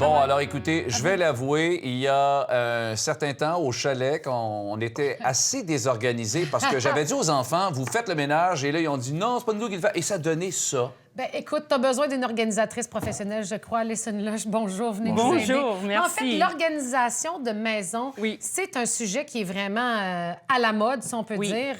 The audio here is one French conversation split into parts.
Bon, alors écoutez, je vais l'avouer, il y a un certain temps, au chalet, on était assez désorganisés parce que j'avais dit aux enfants, vous faites le ménage, et là, ils ont dit non, c'est pas nous qui le faisons. Et ça donnait ça. Ben, écoute, tu as besoin d'une organisatrice professionnelle, je crois. Alison Loche, bonjour, venez nous aider. Bonjour, merci. En fait, l'organisation de maison, c'est un sujet qui est vraiment à la mode, si on peut dire.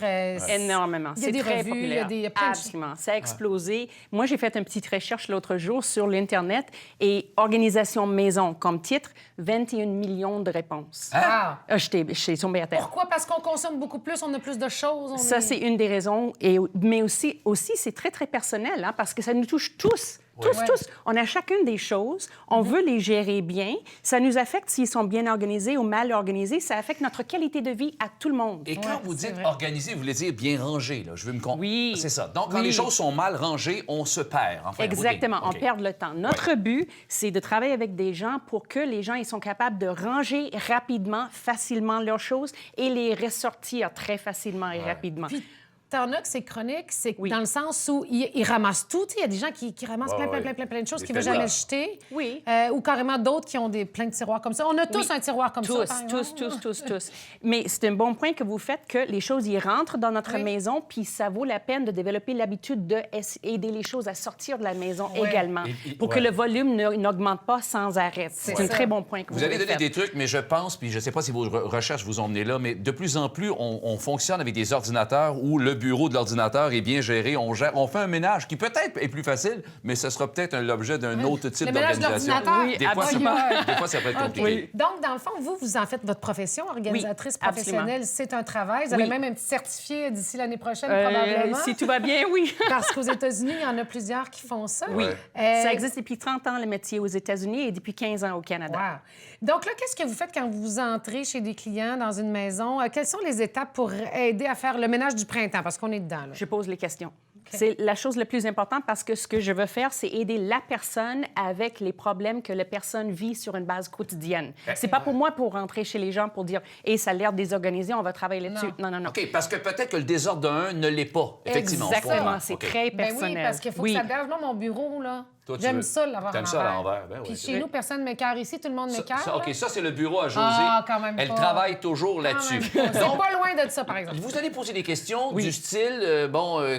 Énormément. C'est très revues, populaire. il y a plein de... Absolument. Ça a explosé. Moi, j'ai fait une petite recherche l'autre jour sur l'Internet et organisation maison comme titre, 21 millions de réponses. Ah! J'étais tombée à terre. Pourquoi? Parce qu'on consomme beaucoup plus, on a plus de choses. Ça, c'est une des raisons. Mais aussi c'est très, très personnel, hein, parce que ça nous touche tous. Tous. On a chacune des choses. On veut les gérer bien. Ça nous affecte s'ils sont bien organisés ou mal organisés. Ça affecte notre qualité de vie à tout le monde. Et quand vous dites organisé, vous voulez dire bien rangé, là. Je veux me comprendre. Oui. C'est ça. Donc, quand les choses sont mal rangées, on se perd. Enfin, exactement. On perd le temps. Notre but, c'est de travailler avec des gens pour que les gens ils sont capables de ranger rapidement, facilement leurs choses et les ressortir très facilement et rapidement. Puis, t'en as que c'est chronique, c'est dans le sens où ils ramassent tout. Il y a des gens qui ramassent plein de choses qu'ils ne veulent jamais jeter. Oui. Ou carrément d'autres qui ont plein de tiroirs comme ça. On a tous un tiroir comme ça. Tous. Mais c'est un bon point que vous faites que les choses y rentrent dans notre maison, puis ça vaut la peine de développer l'habitude d'aider les choses à sortir de la maison également, pour que le volume n'augmente pas sans arrêt. C'est un très bon point que vous avez donné des trucs, mais je pense, puis je ne sais pas si vos recherches vous ont mené là, mais de plus en plus, on fonctionne avec des ordinateurs où le bureau de l'ordinateur est bien géré, on fait un ménage qui peut-être est plus facile, mais ce sera peut-être l'objet d'un autre type d'organisation. Des fois, ça peut être compliqué. Donc, dans le fond, vous en faites votre profession, organisatrice professionnelle. C'est un travail. Vous allez même être certifié d'ici l'année prochaine, probablement. Si tout va bien, oui. Parce qu'aux États-Unis, il y en a plusieurs qui font ça. Oui. Ça existe depuis 30 ans, le métier aux États-Unis, et depuis 15 ans au Canada. Wow. Donc là, qu'est-ce que vous faites quand vous entrez chez des clients dans une maison? Quelles sont les étapes pour aider à faire le ménage du printemps? Parce qu'on est dedans, là. Je pose les questions. C'est la chose la plus importante parce que ce que je veux faire, c'est aider la personne avec les problèmes que la personne vit sur une base quotidienne. C'est pas pour moi pour rentrer chez les gens pour dire « Hey, ça a l'air désorganisé, on va travailler là-dessus. » Non. OK, parce que peut-être que le désordre d'un ne l'est pas, effectivement. Exactement, c'est très personnel. Ben oui, parce qu'il faut que ça dégage. Moi, mon bureau, là, j'aime ça l'avoir à l'envers. T'aimes ça à l'envers, ben oui. Puis chez nous, personne ne m'écœure. Ici, tout le monde m'écœure. OK, ça, c'est le bureau à Josée. Ah, quand même Elle pas. travaille toujours là-dessus. C'est pas loin de ça, par exemple. Vous allez poser des questions du style,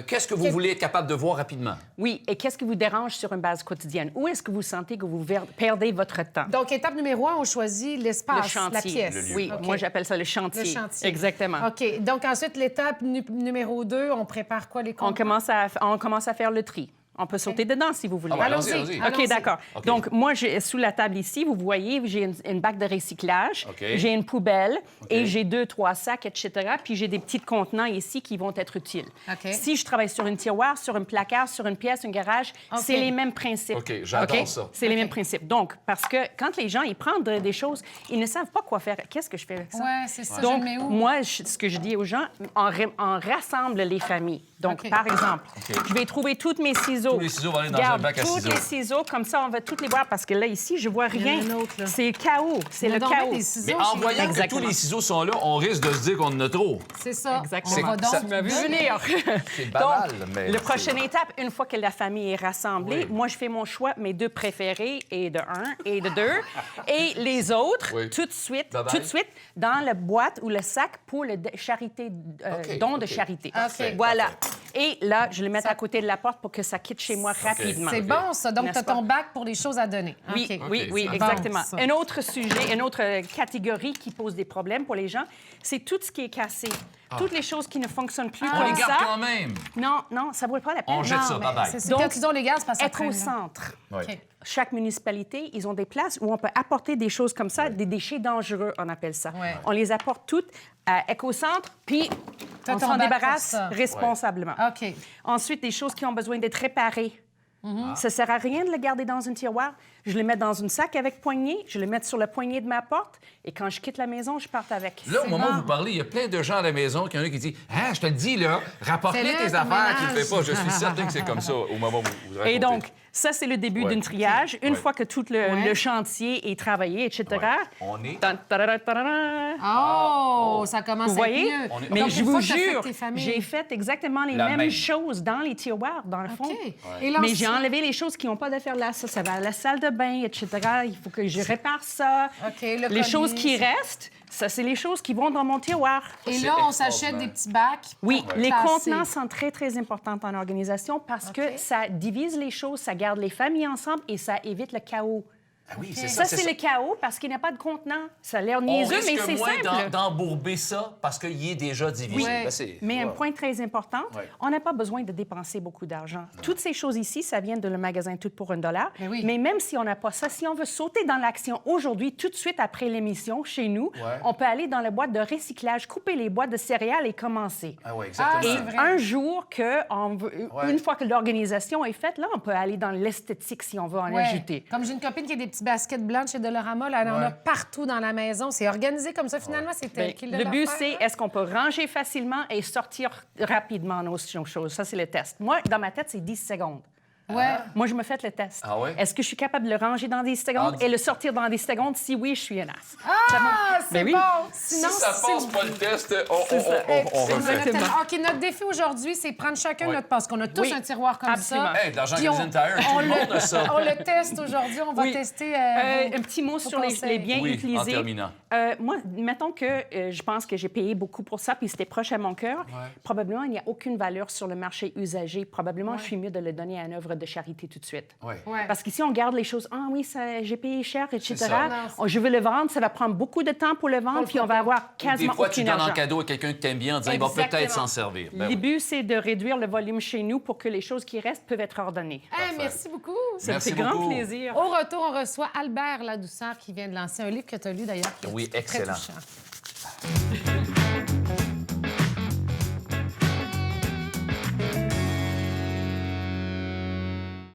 qu'est-ce que vous voulez être capable de voir rapidement? Oui, et qu'est-ce qui vous dérange sur une base quotidienne? Où est-ce que vous sentez que vous perdez votre temps? Donc, étape numéro 1, on choisit l'espace, le chantier, la pièce. Oui, moi, j'appelle ça le chantier. Le chantier. Exactement. OK. Donc, ensuite, l'étape numéro 2, on prépare quoi, les comptes? On commence à faire le tri. On peut sauter dedans si vous voulez. Ah, allons-y. OK, d'accord. Okay. Donc, moi, sous la table ici, vous voyez, j'ai une bac de recyclage, j'ai une poubelle et j'ai 2-3 sacs, etc. Puis j'ai des petits contenants ici qui vont être utiles. Si je travaille sur une tiroir, sur un placard, sur une pièce, un garage, c'est les mêmes principes. OK, j'adore ça. C'est les mêmes principes. Donc, parce que quand les gens, ils prennent des choses, ils ne savent pas quoi faire. Qu'est-ce que je fais avec ça? Oui, c'est ça. Donc, je le mets où? moi, ce que je dis aux gens, on rassemble les familles. Donc, par exemple, je vais trouver tous mes ciseaux. Tous les ciseaux vont aller dans un bac à ciseaux. Tous les ciseaux, comme ça, on va tous les voir, parce que là, ici, je vois rien. C'est le chaos. C'est le chaos. Mais en voyant que tous les ciseaux sont là, on risque de se dire qu'on en a trop. C'est ça. Exactement. On va donc Tu m'as vu venir. C'est banal, mais... La prochaine étape, une fois que la famille est rassemblée, moi, je fais mon choix, mes 2 préférés, et de 1 et de 2. Et les autres, tout de suite, dans la boîte ou le sac pour le don de charité. Voilà. Et là, je le mets à côté de la porte pour que ça quitte chez moi rapidement. C'est bon, ça. Donc, tu as ton bac pour les choses à donner. Oui, exactement. Bon, un autre sujet, une autre catégorie qui pose des problèmes pour les gens, c'est tout ce qui est cassé. Toutes les choses qui ne fonctionnent plus comme ça. On les garde quand même. Non, ça ne vaut pas la peine. On jette ça, bye-bye. Donc, quand ils ont les gaz, parce que être au centre. Chaque municipalité, ils ont des places où on peut apporter des choses comme ça, des déchets dangereux, on appelle ça. On les apporte toutes à Écocentre, puis on s'en débarrasse responsablement. Ensuite, des choses qui ont besoin d'être réparées. Ça ne sert à rien de le garder dans un tiroir. Je le mets dans un sac avec poignée, je le mets sur le poignet de ma porte, et quand je quitte la maison, je parte avec. Là, au moment où vous parlez, il y a plein de gens à la maison, qui en a qui disent « Ah, je te le dis, là, rapporte-les tes affaires, tu ne le fais pas. » Je suis certain que c'est comme ça au moment où vous racontez. Et donc, ça, c'est le début d'une triage. Une fois que tout le chantier est travaillé, etc. On est... Ça commence vous à être voyez? mieux. Mais donc, je vous jure, j'ai j'ai fait exactement les mêmes choses dans les tiroirs, dans le fond. Et mais j'ai enlever les choses qui n'ont pas d'affaire là. Ça va à la salle de bain, etc. Il faut que je répare ça. Les choses qui restent, ça, c'est les choses qui vont dans mon tiroir. Et là, on s'achète des petits bacs. Oui, les contenants sont très, très importants en organisation parce que ça divise les choses, ça garde les familles ensemble et ça évite le chaos. Ah oui, c'est Ça, c'est le chaos parce qu'il n'y a pas de contenant. Ça a l'air On niaiseux, mais risque c'est moins simple. d'embourber ça parce qu'il est déjà divisé. Oui, mais un point très important, on n'a pas besoin de dépenser beaucoup d'argent. Toutes ces choses ici, ça vient de le magasin Tout pour $1. Mais même si on n'a pas ça, si on veut sauter dans l'action aujourd'hui, tout de suite après l'émission, chez nous, on peut aller dans la boîte de recyclage, couper les boîtes de céréales et commencer. Ah oui, exactement. Et un jour, une fois que l'organisation est faite, là, on peut aller dans l'esthétique si on veut en ajouter. Comme j'ai une copine qui a des petits baskets blanches chez Dollarama, là, elle en a partout dans la maison. C'est organisé comme ça. Finalement, c'est elle qui l'a. Le but, c'est est-ce qu'on peut ranger facilement et sortir rapidement nos choses. Ça, c'est le test. Moi, dans ma tête, c'est 10 secondes. Moi, je me fais le test. Est-ce que je suis capable de le ranger dans 10 secondes et le sortir dans 10 secondes? Si oui, je suis un as. C'est bon! Sinon, si ça passe pas le test, on refait. OK, notre défi aujourd'hui, c'est prendre chacun notre passe. Qu'on a tous un tiroir comme ça. Hey, de l'argent Cuisine Tire, tout le monde a ça. On le teste aujourd'hui. On va tester... un petit mot sur les biens utilisés. En terminant. Moi, mettons que je pense que j'ai payé beaucoup pour ça, puis c'était proche à mon cœur. Probablement, il n'y a aucune valeur sur le marché usagé. Probablement, je suis mieux de le donner à une œuvre de charité tout de suite. Parce qu'ici, on garde les choses. Ah oui, j'ai payé cher, etc. Je veux le vendre, ça va prendre beaucoup de temps pour le vendre, puis on va avoir quasiment aucun argent. Des fois, tu donnes en cadeau à quelqu'un que tu aimes bien en disant il va peut-être s'en servir. Ben le but, c'est de réduire le volume chez nous pour que les choses qui restent peuvent être ordonnées. Merci beaucoup. Ça me fait grand plaisir. Au retour, on reçoit Albert Ladouceur qui vient de lancer un livre que tu as lu d'ailleurs. Oui, excellent. Très touchant.